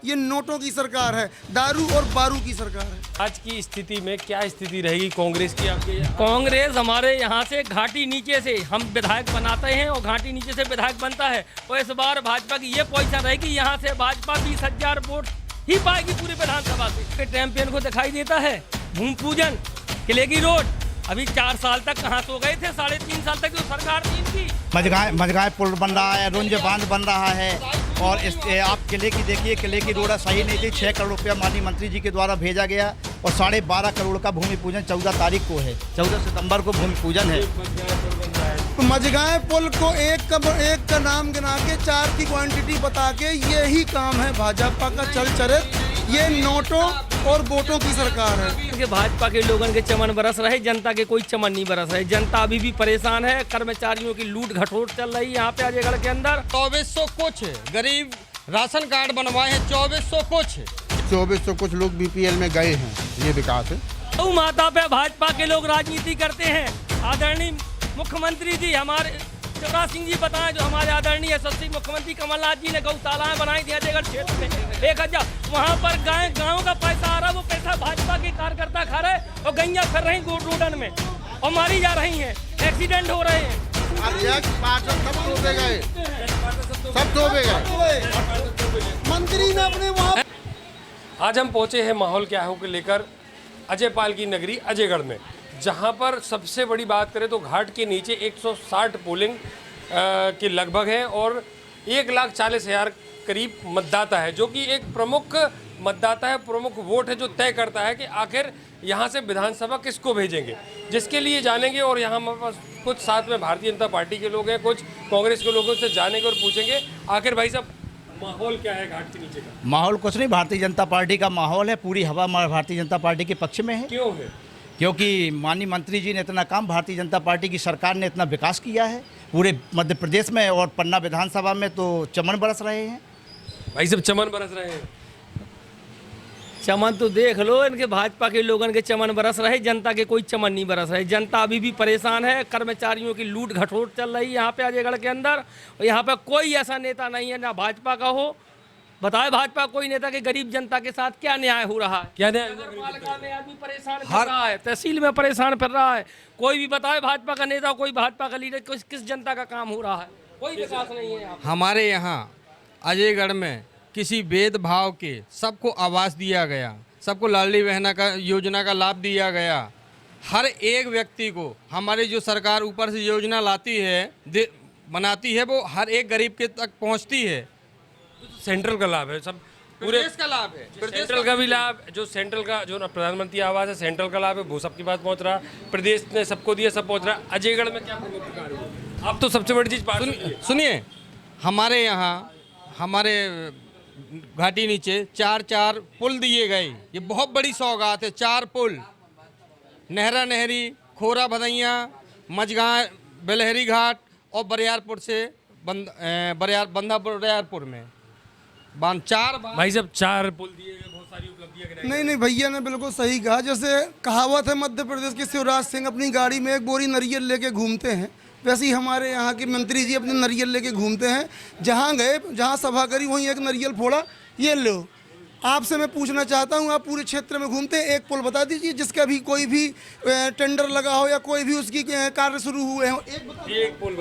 ये नोटों की सरकार है, दारू और बारू की सरकार है। आज की स्थिति में क्या स्थिति रहेगी कांग्रेस की आपके यहाँ? कांग्रेस हमारे यहाँ से घाटी नीचे से हम विधायक बनाते हैं और घाटी नीचे से विधायक बनता है। और इस बार भाजपा की ये पोजीशन रहेगी, यहाँ से भाजपा 20,000 वोट ही पाएगी पूरी विधानसभा से। चैंपियन को दिखाई देता है भूमि पूजन, किले की रोड। अभी 4 साल तक कहाँ सो गए थे, 3.5 साल तक जो सरकार थी इनकी। मझगांव पुल बन रहा है, रुंज बांध बन रहा है। और आप किले की देखिए, किले की रोड सही नहीं थी। 6 करोड़ रुपया माननीय मंत्री जी के द्वारा भेजा गया और 12.5 करोड़ का भूमि पूजन 14 तारीख को है। 14 सितंबर को भूमि पूजन है। मझगांव पुल को एक का नाम गिना के 4 की क्वांटिटी बता के यही काम है भाजपा का चल चरित। ये नोटों और वोटों की सरकार है। कि भाजपा के लोगों के चमन बरस रहे, जनता के कोई चमन नहीं बरस रहे। जनता अभी भी परेशान है। कर्मचारियों की लूट घटोट चल रही है यहाँ पे अजयगढ़ के अंदर। 2400 कुछ गरीब राशन कार्ड बनवाए हैं, 2400 कुछ लोग बीपीएल में गए हैं। ये विकास है। गौ माता पे भाजपा के लोग राजनीति करते हैं। आदरणीय मुख्यमंत्री जी हमारे शिवराज सिंह जी बताएं, जो हमारे आदरणीय यशस्वी मुख्यमंत्री कमलनाथ जी ने गौशालाएं बनाई थी अजयगढ़ क्षेत्र में 1000। वहाँ पर गाँव का पैसा आ रहा, वो पैसा भाजपा के कार्यकर्ता खा रहे और गैया फिर रही रोडन में और मारी जा रही हैं, एक्सीडेंट हो रहे हैं। मंत्री ने अपने वहाँ। आज हम पहुंचे हैं माहौल क्या हो को लेकर अजयपाल की नगरी अजयगढ़ में, जहां पर सबसे बड़ी बात करें तो घाट के नीचे 160 पोलिंग के लगभग है और 1,40,000 करीब मतदाता है, जो कि एक प्रमुख मतदाता है, प्रमुख वोट है जो तय करता है कि आखिर यहां से विधानसभा किसको भेजेंगे, जिसके लिए जानेंगे। और यहाँ हमारे पास कुछ साथ में भारतीय जनता पार्टी के लोग हैं, कुछ कांग्रेस के लोगों से जानेंगे और पूछेंगे आखिर भाई साहब माहौल क्या है घाट के नीचे का। माहौल कुछ नहीं, भारतीय जनता पार्टी का माहौल है। पूरी हवा भारतीय जनता पार्टी के पक्ष में है। क्यों है? क्योंकि माननीय मंत्री जी ने इतना काम, भारतीय जनता पार्टी की सरकार ने इतना विकास किया है पूरे मध्य प्रदेश में और पन्ना विधानसभा में, तो चमन बरस रहे हैं भाई सब चमन बरस रहे हैं। चमन तो देख लो, इनके भाजपा के लोगों के चमन बरस रहे, जनता के कोई चमन नहीं बरस रहे। जनता अभी भी परेशान है। कर्मचारियों की लूट घटोट चल रही है यहाँ पे अजयगढ़ के अंदर। और यहाँ पे कोई ऐसा नेता नहीं है, ना भाजपा का हो, बताए भाजपा कोई नेता के गरीब जनता के साथ क्या न्याय हो रहा है। क्या न्याय? पालिका में आदमी परेशान फिर रहा है, तहसील में परेशान फिर रहा है। कोई भी बताए भाजपा का नेता, कोई भाजपा का लीडर, किस जनता का काम हो रहा है, कोई विकास नहीं है यहाँ। हमारे यहाँ अजयगढ़ में किसी भेदभाव के सबको आवास दिया गया, सबको लाडली बहना का योजना का लाभ दिया गया। हर एक व्यक्ति को हमारी जो सरकार ऊपर से योजना लाती है, बनाती है, वो हर एक गरीब के तक पहुँचती है। सेंट्रल का लाभ है, सब पूरे प्रदेश का लाभ है। सेंट्रल का भी लाभ, जो सेंट्रल का जो प्रधानमंत्री आवास है सेंट्रल का लाभ है, वो सबके पास पहुंच रहा। प्रदेश ने सबको दिया, सब पहुंच रहा। अजयगढ़ में क्या प्रमुख कार्य है? आप तो सबसे बड़ी चीज सुनिए, हमारे यहाँ हमारे घाटी नीचे 4 पुल दिए गए। ये बहुत बड़ी सौगात है। 4 पुल, नहरा नहरी, खोरा भदैया, मझगांव बेलहरी घाट और बरियारपुर से बरियारपुर में बांध 4। भाई साहब 4 पुल दिए गए, बहुत सारी उपलब्धियां। नहीं भैया ने बिल्कुल सही कहा। जैसे कहावत है मध्य प्रदेश के शिवराज सिंह अपनी गाड़ी में एक बोरी नारियल लेके घूमते हैं, वैसे ही हमारे यहाँ के मंत्री जी अपने नारियल लेके घूमते हैं। जहाँ गए, जहाँ सभा करी, वहीं एक नारियल फोड़ा, ये लो। आपसे मैं पूछना चाहता हूँ, आप पूरे क्षेत्र में घूमते हैं, एक पुल बता दीजिए जिसका भी कोई भी टेंडर लगा हो या कोई भी उसकी कार्य शुरू हुए हो। एक पुल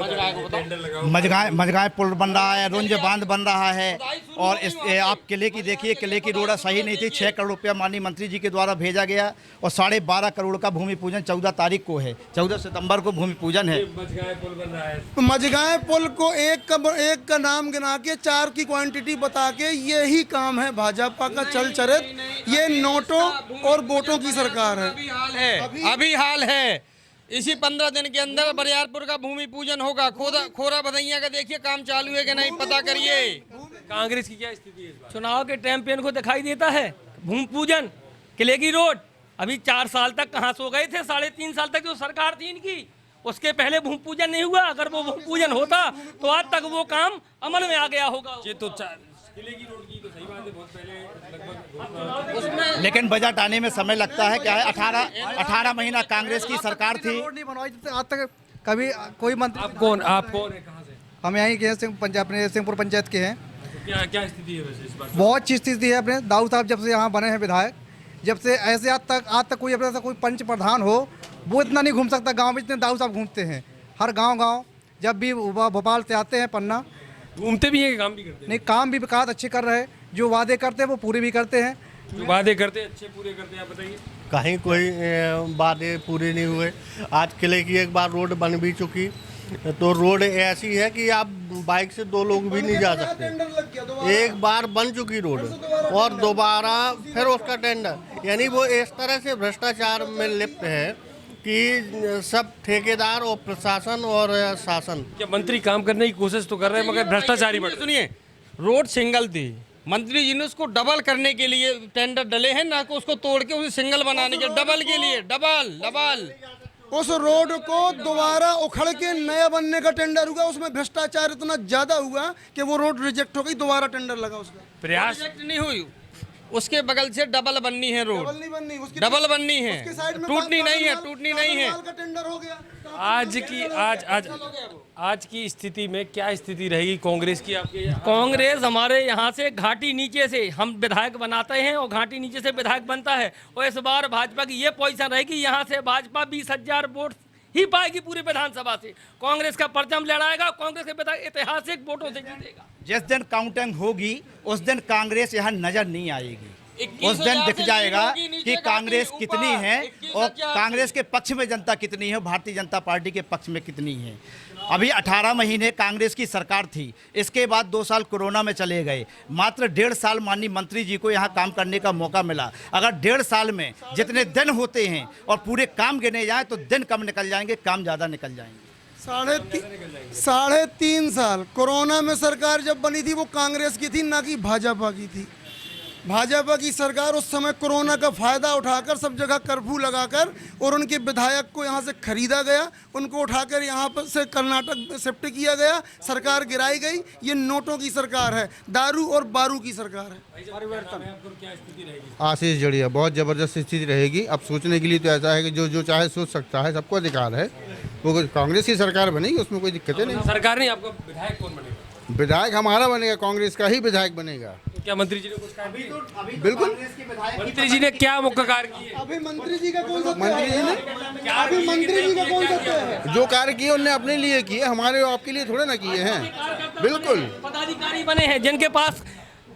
टेंडर लगा हो। मझगांव पुल बन रहा है, रुंज बांध बन रहा है। और आप किले की देखिए, किले की रोड सही नहीं थी। 6 करोड़ रुपया माननीय मंत्री जी के द्वारा भेजा गया और 12.5 करोड़ का भूमि पूजन 14 तारीख को है। 14 सितंबर को भूमि पूजन है। मझगांव पुल बन रहा है। मझगांव पुल को एक का नाम गिना के 4 की क्वांटिटी बता के यही काम है भाजपा का चल चरित। ये नोटों और वोटों की सरकार है। अभी हाल है। इसी 15 दिन के अंदर बरियारपुर का भूमि पूजन होगा। खोरा भदैया का देखिए काम चालू है कि नहीं, पता करिए। कांग्रेस की क्या स्थिति है इस बार? चुनाव के चैंपियन को दिखाई देता है भूमि पूजन, किले की रोड। अभी 4 साल तक कहाँ सो गए थे, 3.5 साल तक जो सरकार थी इनकी, उसके पहले भूमि पूजन नहीं हुआ। अगर वो भूमि पूजन होता तो आज तक वो काम अमल में आ गया होगा। ये तो किले की रोड की तो सही बात है, बहुत पहले लगभग उसमें, लेकिन बजट आने में समय लगता है। क्या है, 18 महीना कांग्रेस की सरकार थी। रोड नहीं बनवाई आज तक कभी कोई मंत्री। आप कौन है, कहाँ से? हम यहीं के हैं, अपने सिंहपुर पंचायत के हैं। क्या क्या स्थिति है वैसे इस बार? बहुत अच्छी स्थिति है अपने दाऊ साहब जब से यहाँ बने हैं विधायक, जब से ऐसे आज तक कोई अपने कोई पंच प्रधान हो वो इतना नहीं घूम सकता गांव में जितने दाऊ साहब घूमते हैं। हर गांव जब भी भोपाल से आते हैं पन्ना, घूमते भी हैं, काम भी करते हैं? नहीं काम भी विकास अच्छे कर रहे हैं, जो वादे करते हैं वो पूरे भी करते हैं। जो वादे करते हैं अच्छे पूरे करते हैं, आप बताइए। कहीं कोई वादे पूरे नहीं हुए। आज किले की एक बार रोड बन भी चुकी, तो रोड ऐसी है कि आप बाइक से 2 लोग भी नहीं जा सकते। एक बार बन चुकी रोड और दोबारा फिर उसका टेंडर, यानी वो इस तरह से भ्रष्टाचार में लिप्त है कि सब ठेकेदार और प्रशासन और शासन। क्या मंत्री काम करने की कोशिश तो कर रहे हैं मगर भ्रष्टाचारी बढ़ रहे हैं? सुनिए, रोड सिंगल थी, मंत्री जी ने उसको डबल करने के लिए टेंडर डले हैं, ना कि उसको तोड़ के उसे सिंगल बनाने के डबल के लिए डबल उस रोड को दोबारा उखड़ के नया बनने का टेंडर हुआ, उसमें भ्रष्टाचार इतना ज्यादा हुआ कि वो रोड रिजेक्ट हो गई, दोबारा टेंडर लगा उसका। प्रयास प्रोजेक्ट नहीं हुई, उसके बगल से डबल बननी है रोड, डबल नहीं बननी, उसकी डबल बननी है, उसकी साइड में टूटनी नहीं है, टूटनी का टेंडर हो गया। आज की स्थिति में क्या स्थिति रहेगी कांग्रेस की आपके यहाँ? कांग्रेस हमारे यहाँ से घाटी नीचे से हम विधायक बनाते हैं और घाटी नीचे से विधायक बनता है, और इस बार भाजपा की ये पोजीशन रहेगी, यहाँ से भाजपा 20,000 वोट ही पाएगी पूरी विधानसभा से। कांग्रेस का परचम लहराएगा, कांग्रेस के विधायक ऐतिहासिक वोटों से जीतेगा। जिस दिन काउंटिंग होगी उस दिन कांग्रेस यहाँ नजर नहीं आएगी, उस दिन दिख जाएगा कि कांग्रेस कितनी है और कांग्रेस के पक्ष में जनता कितनी है, भारतीय जनता पार्टी के पक्ष में कितनी है। अभी 18 महीने कांग्रेस की सरकार थी, इसके बाद 2 साल कोरोना में चले गए, मात्र 1.5 साल माननीय मंत्री जी को यहाँ काम करने का मौका मिला। अगर 1.5 साल में जितने दिन होते हैं और पूरे काम गिने जाएं तो दिन कम निकल जाएंगे, काम ज़्यादा निकल जाएंगे। 3.5 साल कोरोना में सरकार जब बनी थी वो कांग्रेस की थी, ना कि भाजपा की थी। भाजपा की सरकार उस समय कोरोना का फायदा उठाकर सब जगह कर्फ्यू लगाकर और उनके विधायक को यहाँ से खरीदा गया, उनको उठाकर यहाँ पर से कर्नाटक शिफ्ट किया गया, सरकार गिराई गई। ये नोटों की सरकार है, दारू और बारू की सरकार है। आशीष जड़िया, बहुत ज़बरदस्त स्थिति रहेगी। अब सोचने के लिए तो ऐसा है कि जो चाहे सोच सकता है, सबको अधिकार है। वो कांग्रेस की सरकार बनेगी, उसमें कोई दिक्कतें नहीं। सरकार नहीं, आपका विधायक कौन बनेगा? विधायक हमारा बनेगा, कांग्रेस का ही विधायक बनेगा। तो क्या मंत्री जी ने कुछ काम किया? बिल्कुल। मंत्री जी ने क्या मुख्य कार्य किए? अभी मंत्री जी का कौन सा मंत्री जी ने अभी मंत्री जी का कौन सा जो कार्य किए उनने अपने लिए किए, हमारे आपके लिए थोड़े ना किए हैं। बिल्कुल। पदाधिकारी बने हैं जिनके पास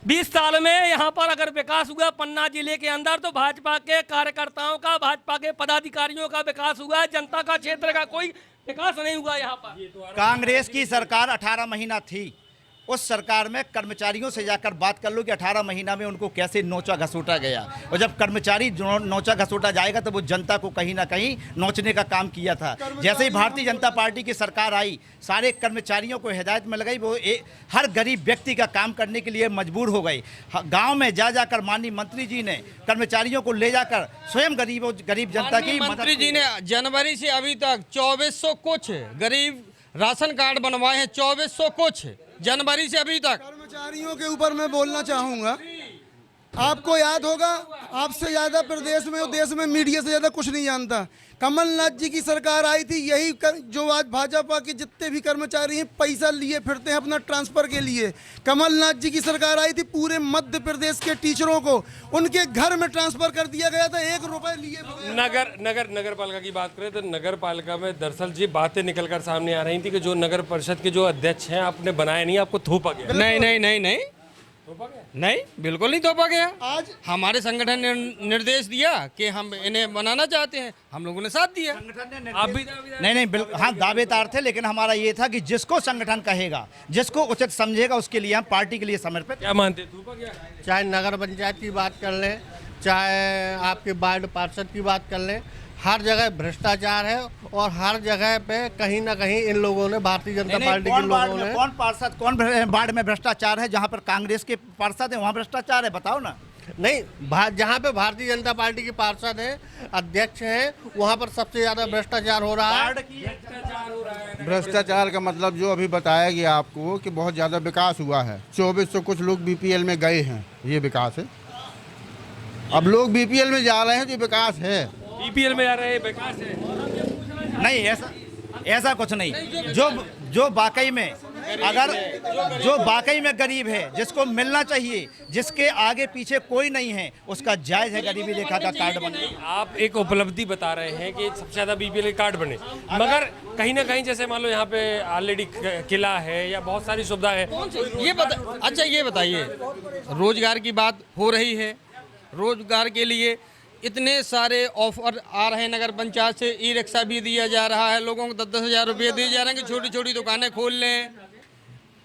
20 साल में यहाँ पर अगर विकास हुआ पन्ना जिले के अंदर, तो भाजपा के कार्यकर्ताओं का, भाजपा के पदाधिकारियों का विकास हुआ है, जनता का क्षेत्र का कोई विकास नहीं हुआ यहाँ पर। कांग्रेस की सरकार 18 महीना थी, उस सरकार में कर्मचारियों से जाकर बात कर लो कि 18 महीना में उनको कैसे नोचा घसोटा गया, और जब कर्मचारी नोचा घसोटा जाएगा तो वो जनता को कहीं ना कहीं नोचने का काम किया था। जैसे ही भारतीय जनता पार्टी की सरकार आई, सारे कर्मचारियों को हिदायत में लगाई, वो हर गरीब व्यक्ति का काम करने के लिए मजबूर हो गई। गाँव में जाकर माननीय मंत्री जी ने कर्मचारियों को ले जाकर स्वयं गरीब जनता की मंत्री जी ने जनवरी से अभी तक 2400 कुछ गरीब राशन कार्ड बनवाए हैं, 2400 कुछ जनवरी से अभी तक। कर्मचारियों के ऊपर मैं बोलना चाहूँगा, आपको याद होगा, आपसे ज़्यादा प्रदेश में और देश में मीडिया से ज़्यादा कुछ नहीं जानता। कमलनाथ जी की सरकार आई थी, यही जो आज भाजपा के जितने भी कर्मचारी हैं पैसा लिए फिरते हैं अपना ट्रांसफ़र के लिए। कमलनाथ जी की सरकार आई थी, पूरे मध्य प्रदेश के टीचरों को उनके घर में ट्रांसफ़र कर दिया गया था, 1 रुपये लिए बगैर। नगर पालिका की बात करें तो नगर पालिका में दरअसल जी बातें निकल कर सामने आ रही थी कि जो नगर परिषद के जो अध्यक्ष हैं आपने बनाए नहीं, आपको थोपा गया। नहीं, नहीं, बिल्कुल नहीं थोपा गया। आज हमारे संगठन ने निर्देश दिया कि हम इन्हें बनाना चाहते हैं, हम लोगों ने साथ दिया। आप भी नहीं बिल्कुल, हाँ दावेदार थे, लेकिन हमारा ये था कि जिसको संगठन कहेगा, जिसको उचित समझेगा, उसके लिए हम पार्टी के लिए समर्पित। क्या मानते थोपा गया? चाहे नगर पंचायत की बात कर लें, चाहे आपके वार्ड पार्षद की बात कर लें, हर जगह भ्रष्टाचार है और हर जगह पे कहीं ना कहीं इन लोगों ने, भारतीय जनता पार्टी के लोगों ने। कौन पार्षद, कौन वार्ड में भ्रष्टाचार है? जहाँ पर कांग्रेस के पार्षद है वहाँ भ्रष्टाचार है, बताओ ना। नहीं, जहाँ पे भारतीय जनता पार्टी के पार्षद हैं, अध्यक्ष हैं, वहाँ पर सबसे ज्यादा भ्रष्टाचार हो रहा है। भ्रष्टाचार का मतलब जो अभी बताया गया आपको कि बहुत ज़्यादा विकास हुआ है। 2400 कुछ लोग BPL में गए हैं, ये विकास है। अब लोग BPL में जा रहे हैं, तो विकास है। BPL में आ रहे हैं, विकास है। नहीं, ऐसा कुछ नहीं। जो वाकई में अगर जो वाकई में गरीब है, जिसको मिलना चाहिए, जिसके आगे पीछे कोई नहीं है, उसका जायज़ है गरीबी रेखा का कार्ड बने। आप एक उपलब्धि बता रहे हैं कि सबसे ज़्यादा बीपीएल कार्ड बने, मगर कहीं ना कहीं जैसे मान लो यहाँ पे ऑलरेडी किला है या बहुत सारी सुविधा है। अच्छा ये बताइए, रोजगार की बात हो रही है, रोजगार के लिए इतने सारे ऑफर आ रहे हैं, नगर पंचायत से ई रिक्शा भी दिया जा रहा है, लोगों को 10-10 हज़ार रुपये दिए जा रहे हैं कि छोटी छोटी दुकानें खोल लें।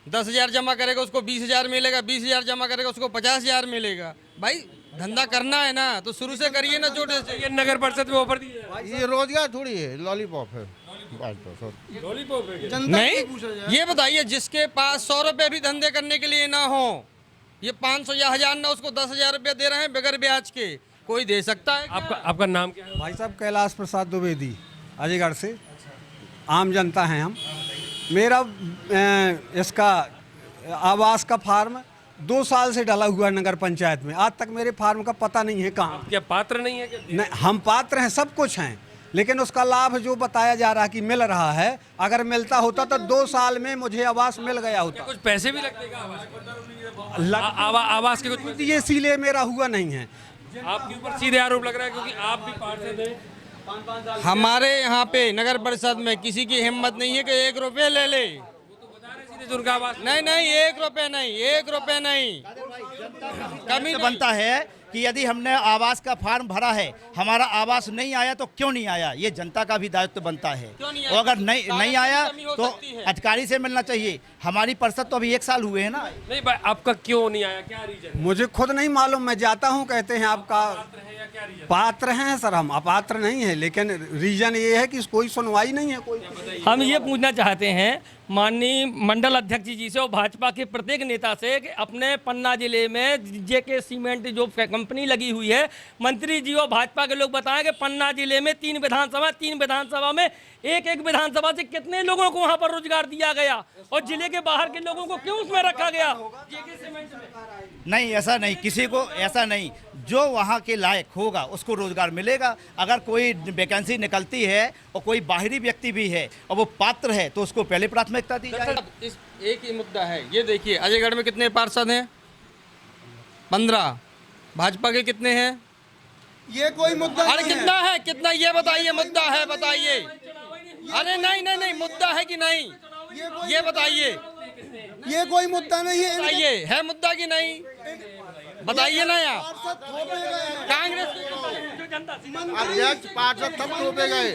10,000 जमा करेगा उसको 20,000 मिलेगा, 20,000 जमा करेगा उसको 50,000 मिलेगा। भाई धंधा करना है ना तो शुरू से करिए ना, छोटे से। ये नगर परिषद में ऑफर दिया, ये रोजगार थोड़ी है, लॉलीपॉप है। लॉलीपॉप है। नहीं, ये बताइए जिसके पास 100 रुपये भी धंधे करने के लिए ना हो, ये 500 या 1000 ना, उसको 10,000 रुपये दे रहे हैं बगैर ब्याज के, कोई दे सकता है? आपका नाम क्या है? भाई साहब कैलाश प्रसाद द्विवेदी, अजयगढ़ से आम जनता हैं हम। मेरा इसका आवास का फार्म 2 साल से डाला हुआ है नगर पंचायत में, आज तक मेरे फार्म का पता नहीं है कहाँ। क्या पात्र नहीं है क्या? नहीं, हम पात्र हैं, सब कुछ हैं, लेकिन उसका लाभ जो बताया जा रहा है कि मिल रहा है, अगर मिलता होता तो 2 साल में मुझे आवास मिल गया होता। कुछ पैसे भी लगते हैं आवास के? कुछ ये इसीलिए मेरा हुआ नहीं है। आपके ऊपर सीधे आरोप लग रहा है क्योंकि आप भी पार्षद हैं। हमारे यहाँ पे नगर परिषद में किसी की हिम्मत नहीं है कि 1 रुपये ले ले। उनका आवास नहीं नहीं, 1 रुपये नहीं, 1 रुपये नहीं। कमी बनता है कि यदि हमने आवास का फॉर्म भरा है, हमारा आवास नहीं आया तो क्यों नहीं आया, ये जनता का भी दायित्व बनता है। और अगर नहीं आया तो अधिकारी से मिलना चाहिए। हमारी परिषद तो अभी 1 साल हुए हैं ना। नहीं भाई, आपका क्यों नहीं आया, क्या रीजन? मुझे खुद नहीं मालूम, मैं जाता हूँ, कहते हैं आपका पात्र हैं सर, हम अपात्र नहीं है, लेकिन रीजन ये है कि कोई सुनवाई नहीं है। कोई हम ये पूछना चाहते हैं माननीय मंडल अध्यक्ष जी से और भाजपा के प्रत्येक नेता से कि अपने पन्ना जिले में जेके सीमेंट जो कंपनी लगी हुई है, मंत्री जी और भाजपा के लोग बताएं कि पन्ना जिले में 3 विधानसभा में एक विधानसभा से कितने लोगों को वहां पर रोजगार दिया गया और जिले के बाहर के लोगों को क्यों उसमें रखा गया? जेके सीमेंट में नहीं, ऐसा नहीं, किसी को ऐसा नहीं, जो वहाँ के लायक होगा उसको रोजगार मिलेगा। अगर कोई वैकेंसी निकलती है और कोई बाहरी व्यक्ति भी है और वो पात्र है तो उसको पहले प्राथमिकता दी जाए। इस एक ही मुद्दा है, ये देखिए अजयगढ़ में कितने पार्षद हैं? 15। भाजपा के कितने हैं? ये कोई मुद्दा अरे नहीं कितना है, कितना ये बताइए, मुद्दा है बताइए। अरे नहीं नहीं नहीं, मुद्दा है कि नहीं ये बताइए। ये कोई मुद्दा नहीं है। बताइए, है मुद्दा कि नहीं बताइए ना यार। कांग्रेस अध्यक्ष पार्षद सब थोपे गए,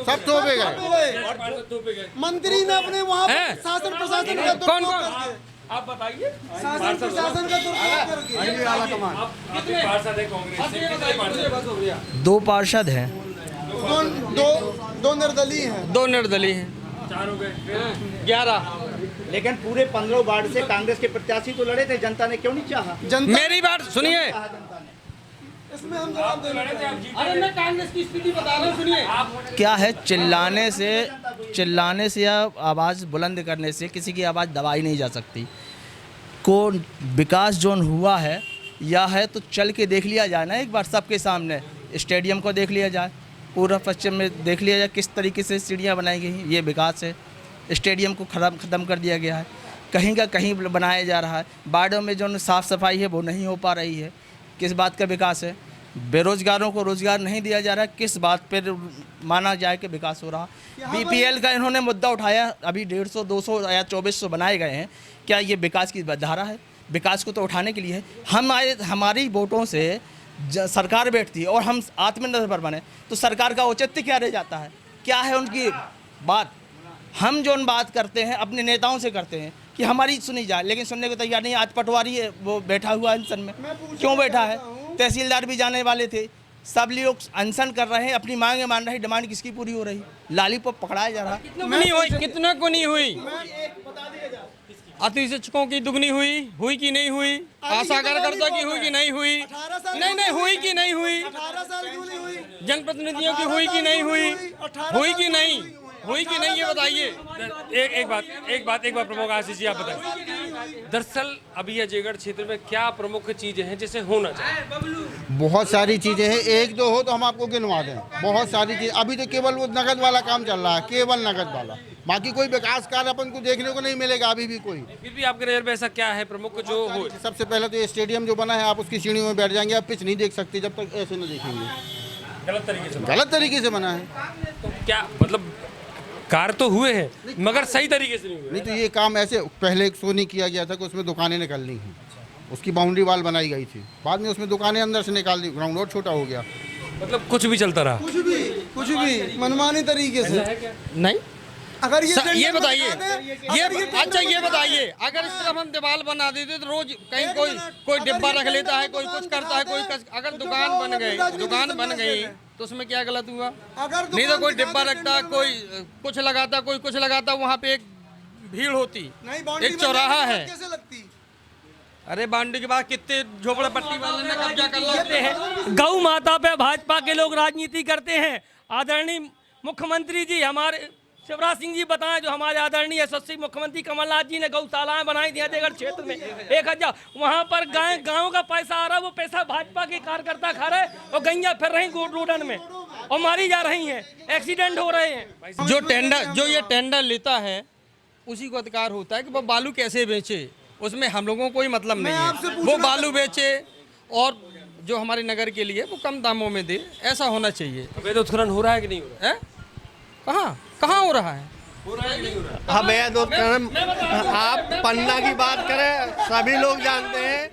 सब थोपे गए। मंत्री ने अपने वहाँ शासन प्रशासन का कौन कौन आप बताइए। शासन प्रशासन का दुरुपयोग करके कितने पार्षद हैं कांग्रेस से? कितने पार्षद? 2 पार्षद हैं, दो निर्दलीय हैं, 2 निर्दलीय हैं, 4 हो गए, 11। लेकिन पूरे 15 वार्ड से कांग्रेस के प्रत्याशी तो लड़े थे, जनता ने क्यों नहीं चाहा? मेरी बात सुनिए, इसमें हम जवाब दे रहे हैं। अरे मैं कांग्रेस की स्थिति बता रहा हूँ, सुनिए। क्या है, चिल्लाने से या आवाज़ बुलंद करने से किसी की आवाज़ दबाई नहीं जा सकती। को विकास जोन हुआ है या है तो चल के देख लिया जाए ना एक बार सबके सामने। स्टेडियम को देख लिया जाए, पूर्व पश्चिम में देख लिया जाए किस तरीके से सीढ़ियाँ बनाई गई, ये विकास है। स्टेडियम को ख़त्म कर दिया गया है, कहीं का कहीं बनाया जा रहा है। वार्डों में जो साफ़ सफाई है वो नहीं हो पा रही है, किस बात का विकास है? बेरोजगारों को रोजगार नहीं दिया जा रहा है, किस बात पर माना जाए कि विकास हो रहा? बीपीएल का इन्होंने मुद्दा उठाया, अभी 150, 200 या 2400 बनाए गए हैं, क्या ये विकास की धारा है? विकास को तो उठाने के लिए है। हमारी वोटों से सरकार बैठती है और हम आत्मनिर्भर बने तो सरकार का औचित्य क्या रह जाता है? क्या है उनकी बात? हम जो बात करते हैं अपने नेताओं से करते हैं कि हमारी सुनी जाए, लेकिन सुनने को तैयार नहीं। आज पटवारी है वो बैठा हुआ है अनशन में, क्यों बैठा है? तहसीलदार भी जाने वाले थे, सब लोग अनशन कर रहे हैं, अपनी मांगे मान रहे हैं। डिमांड किसकी पूरी हो रही? लॉलीपॉप पकड़ाया जा रहा है। कितना को नहीं हुई? अति शिक्षकों की दुगनी हुई कि नहीं हुई? आशा कार्यकर्ता की हुई कि नहीं हुई? नहीं हुई कि नहीं हुई? 18 साल क्यों नहीं हुई? जनप्रतिनिधियों की हुई कि नहीं हुई? हुई कि नहीं हुई कि नहीं, ये बताइए। एक बात प्रमुख आशीष जी आप बताइए। दरअसल अभी अजयगढ़ क्षेत्र में क्या प्रमुख चीजें हैं जिसे होना चाहिए? बहुत सारी चीज़ें हैं, 1-2 हो तो हम आपको गिनवा दें। बहुत सारी चीज़, अभी तो केवल वो नगद वाला काम चल रहा है, केवल नगद वाला, बाकी कोई विकास कार्य अपन को देखने को नहीं मिलेगा अभी भी कोई। फिर भी आपके नज़र में ऐसा क्या है प्रमुख जो हो? सबसे पहले तो ये स्टेडियम जो बना है, आप उसकी सीढ़ियों में बैठ जाएंगे, आप पिच नहीं देख सकते जब तक ऐसे न देखेंगे। गलत तरीके से बना है। तो क्या मतलब कार तो हुए हैं मगर सही तरीके से नहीं हुए? नहीं तो ये काम ऐसे पहले एक शो नहीं किया गया था कि उसमें दुकानें निकालनी हैं, उसकी बाउंड्री वाल बनाई गई थी, बाद में उसमें दुकानें अंदर से निकाल दी, ग्राउंड और छोटा हो गया। मतलब कुछ भी चलता रहा, कुछ भी मनमानी तरीके से। नहीं अगर ये बताइए, अच्छा ये बताइए, अगर इस तरफ हम दीवार बना देते तो रोज कहीं कोई डिब्बा रख लेता है, कोई कुछ करता है, अगर दुकान बन गई तो उसमें क्या गलत हुआ? नहीं तो कोई डिब्बा रखता, कोई कुछ लगाता, कोई कुछ लगाता, वहाँ पे एक भीड़ होती, एक चौराहा है। अरे बाउंड्री के बाद कितने झोपड़पट्टी वाले ने कब्जा कर लेते हैं। गौ माता पे भाजपा के लोग राजनीति करते हैं। आदरणीय मुख्यमंत्री जी हमारे शिवराज सिंह जी बताएं, जो हमारे आदरणीय यशस्वी मुख्यमंत्री कमलनाथ जी ने गौशालाएं बनाई थी अजयगढ़ क्षेत्र में 1000, वहां पर गाँव का पैसा आ रहा है, वो पैसा भाजपा के कार्यकर्ता खा रहे हैं और गैया फिर रही रोडन में और मारी जा रही हैं, एक्सीडेंट हो रहे हैं। जो ये टेंडर लेता है उसी को अधिकार होता है कि वो बालू कैसे बेचे, उसमें हम लोगों को कोई मतलब नहीं है। वो बालू बेचे और जो हमारे नगर के लिए वो कम दामों में दे, ऐसा होना चाहिए। अवैध उत्खनन हो रहा है कि नहीं हो रहा है? कहाँ हो रहा है? अवैध उत्खनन, आप पन्ना की बात करें, सभी लोग जानते हैं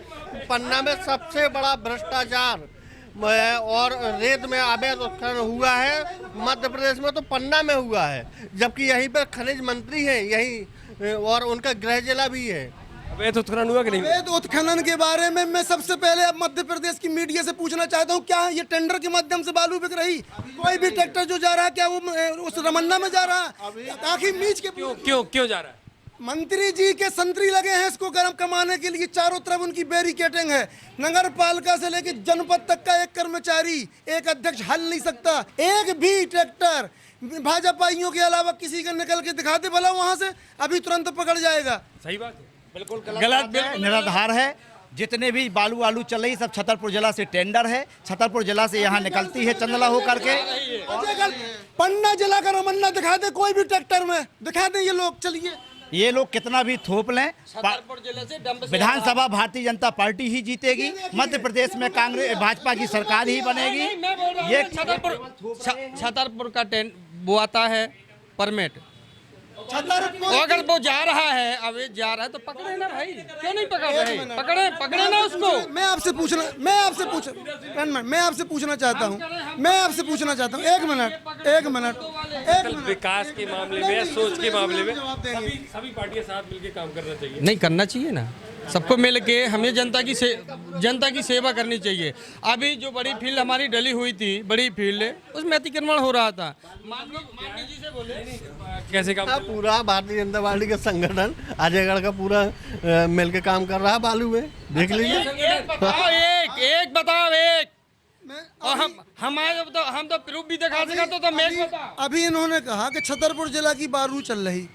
पन्ना में सबसे बड़ा भ्रष्टाचार और रेत में अवैध उत्खनन हुआ है मध्य प्रदेश में, तो पन्ना में हुआ है, जबकि यहीं पर खनिज मंत्री हैं यहीं और उनका गृह जिला भी है। अवैध उत्खनन हुआ कि नहीं? अवैध उत्खनन के बारे में मैं सबसे पहले अब मध्य प्रदेश की मीडिया से पूछना चाहता हूँ, क्या ये टेंडर के माध्यम से बालू बिक रही? कोई भी ट्रैक्टर जो जा रहा है क्या वो उस रमन्ना में जा रहा है? आखिर मीच के क्यों जा रहा है? मंत्री जी के संतरी लगे हैं इसको गर्म कमाने के लिए, चारों तरफ उनकी बैरिकेडिंग है। नगर पालिका से लेकर जनपद तक का एक कर्मचारी, एक अध्यक्ष हल नहीं सकता। एक भी ट्रैक्टर भाजपाइयों के अलावा किसी का निकल के दिखा दे भला वहां से, अभी तुरंत पकड़ जाएगा। सही बात है, बिल्कुल गलत निराधार है। जितने भी बालू आलू चल रही सब छतरपुर जिला से टेंडर है, छतरपुर जिला से यहाँ निकलती है चंदला हो करके। पन्ना जिला का रमन्ना दिखा दे कोई भी ट्रैक्टर में, दिखा दे ये लोग। चलिए ये लोग कितना भी थोप लें, विधानसभा भारतीय जनता पार्टी ही जीतेगी, मध्य प्रदेश में कांग्रेस भाजपा की सरकार ही बनेगी। ये छतरपुर का वो आता है परमिट, अगर वो जा रहा है, अवैध जा रहा है तो पकड़े ना भाई, क्यों नहीं पकड़ रहे? पकड़े ना उसको। मैं आपसे पूछना चाहता हूँ, एक मिनट। विकास के मामले में, सोच के मामले में सभी पार्टियां साथ मिलकर काम करना चाहिए। नहीं करना चाहिए ना, सबको मिल के हमें जनता की सेवा करनी चाहिए। अभी जो बड़ी फील्ड हमारी डली हुई थी, बड़ी फील्ड, उसमें अतिक्रमण हो रहा था। माननीय जी से बोले कैसे काम? पूरा भारतीय जनता पार्टी का संगठन अजयगढ़ का पूरा मिलकर काम कर रहा है बालू में, देख लीजिए। एक बताओ और हम तो प्रूफ भी दिखा सका तो मैं बताओ। अभी इन्होंने कहा कि छतरपुर जिला की बालू चल रही,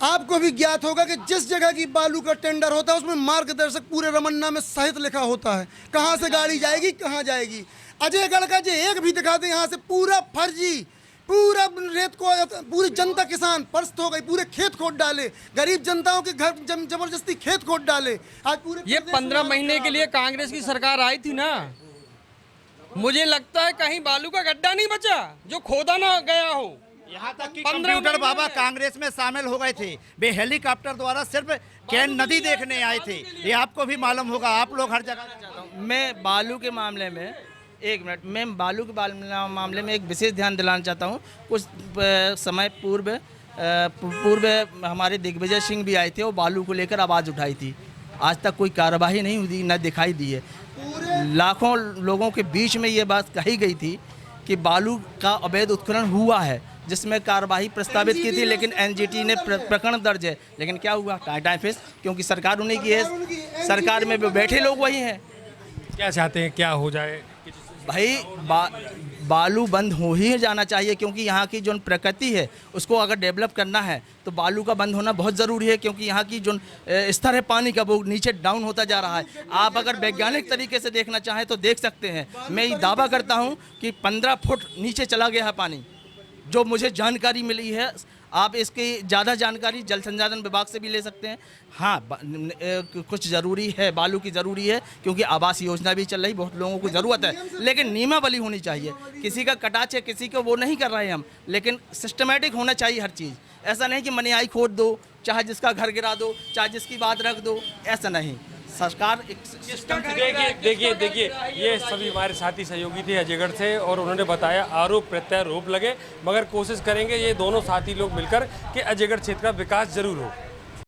आपको भी ज्ञात होगा कि जिस जगह की बालू का टेंडर होता है उसमें मार्गदर्शक पूरे रमन्ना में सहित लिखा होता है, कहाँ से गाड़ी जाएगी, कहाँ जाएगी। अजयगढ़ का जो एक भी दिखा दे यहाँ से, पूरा फर्जी, पूरा रेत को पूरी जनता किसान परस्त हो गई, पूरे खेत खोद डाले, गरीब जनताओं के घर जबरदस्ती खेत खोद डाले। आज पूरे ये 15 महीने के लिए कांग्रेस की सरकार आई थी ना, मुझे लगता है कहीं बालू का गड्ढा नहीं बचा जो खोदा ना गया हो। यहाँ तक कि कंप्यूटर बाबा कांग्रेस में शामिल हो गए थे, वे हेलीकॉप्टर द्वारा सिर्फ कैन नदी देखने आए थे, ये आपको भी मालूम होगा, आप लोग हर जगह। मैं बालू के मामले में एक विशेष ध्यान दिलाना चाहता हूँ। कुछ समय पूर्व हमारे दिग्विजय सिंह भी आए थे और बालू को लेकर आवाज़ उठाई थी, आज तक कोई कार्रवाई नहीं हुई, न दिखाई दी है। लाखों लोगों के बीच में ये बात कही गई थी कि बालू का अवैध उत्खनन हुआ है, जिसमें कार्रवाई प्रस्तावित की थी, लेकिन एनजीटी ने प्रकरण दर्ज है, लेकिन क्या हुआ? टाटा फेस, क्योंकि सरकार उन्हीं की है, सरकार में बैठे लोग वही हैं। क्या चाहते हैं, क्या हो जाए? भाई बालू बंद हो ही जाना चाहिए, क्योंकि यहाँ की जो प्रकृति है उसको अगर डेवलप करना है तो बालू का बंद होना बहुत ज़रूरी है, क्योंकि यहाँ की जो स्तर है पानी का वो नीचे डाउन होता जा रहा है। आप अगर वैज्ञानिक तरीके से देखना चाहें तो देख सकते हैं। मैं ये दावा करता हूँ कि 15 फुट नीचे चला गया है पानी, जो मुझे जानकारी मिली है। आप इसकी ज़्यादा जानकारी जल संसाधन विभाग से भी ले सकते हैं। हाँ, कुछ ज़रूरी है, बालू की ज़रूरी है, क्योंकि आवास योजना भी चल रही, बहुत लोगों को ज़रूरत है, लेकिन नियमावली होनी चाहिए। किसी का कटाच है, किसी को वो नहीं कर रहे हैं हम, लेकिन सिस्टमेटिक होना चाहिए हर चीज़। ऐसा नहीं कि मनियाई खोद दो, चाहे जिसका घर गिरा दो, चाहे जिसकी बात रख दो, ऐसा नहीं। सरकार एक सिस्टम। देखिए ये सभी हमारे साथी सहयोगी थे अजयगढ़ से, और उन्होंने बताया आरोप प्रत्यारोप लगे, मगर कोशिश करेंगे ये दोनों साथी लोग मिलकर कि अजयगढ़ क्षेत्र का विकास जरूर हो।